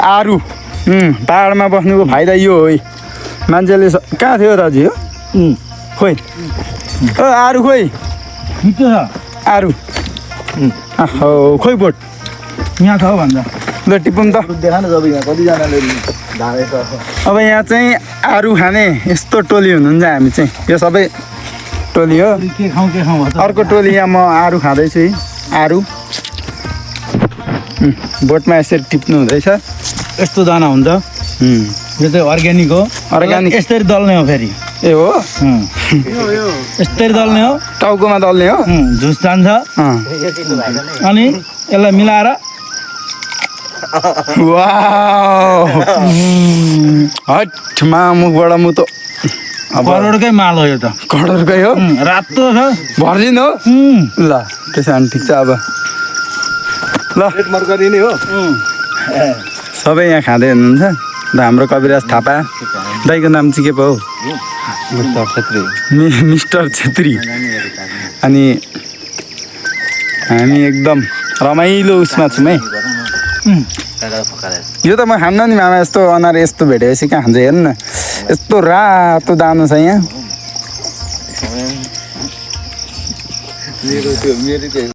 आरु पाहाडमा बस्नुको फाइदा यो हो है मान्छेले कहाँ थियो दाजु यो खोइ आरु खोइ आरु खोइ बोट यहाँ छ भन्दा ल टिपौँ त देखा न जब यहाँ कतिजनाले धानेछ अब यहाँ चाहिँ आरु खाने यस्तो टोली हुनुहुन्छ हामी चाहिँ यो सबै टोली हो के खाउँ अर्को टोली यहाँ म आरु खाँदैछु है आरु बोटमा यसरी टिप्नु हुँदैछ यस्तो दाना हुन्छ यो चाहिँ अर्ग्यानिक हो अर्ग्यानिक यस्तरी दल्ने हो फेरि ए हो यस्तरी दल्ने हो टाउकोमा दल्ने हो झुस जान्छ अनि यसलाई मिलाएर हट मुखबाट म त करोडकै माल हो यो त करोडकै हो रातो छ भर्जिन हो ल त्यसो भने ठिक छ अब ल मर्करी नै हो सबै यहाँ खाँदै हुनुहुन्छ र हाम्रो कविराज थापा दाइको नाम चाहिँ के पो हौ मिस्टर छेत्री अनि हामी एकदम रमाइलो उसमा छौँ है यो त म खान्न नि मामा यस्तो अनार यस्तो भेटेपछि कहाँ खान्छ हेर्नु न यस्तो रातो दानो छ यहाँ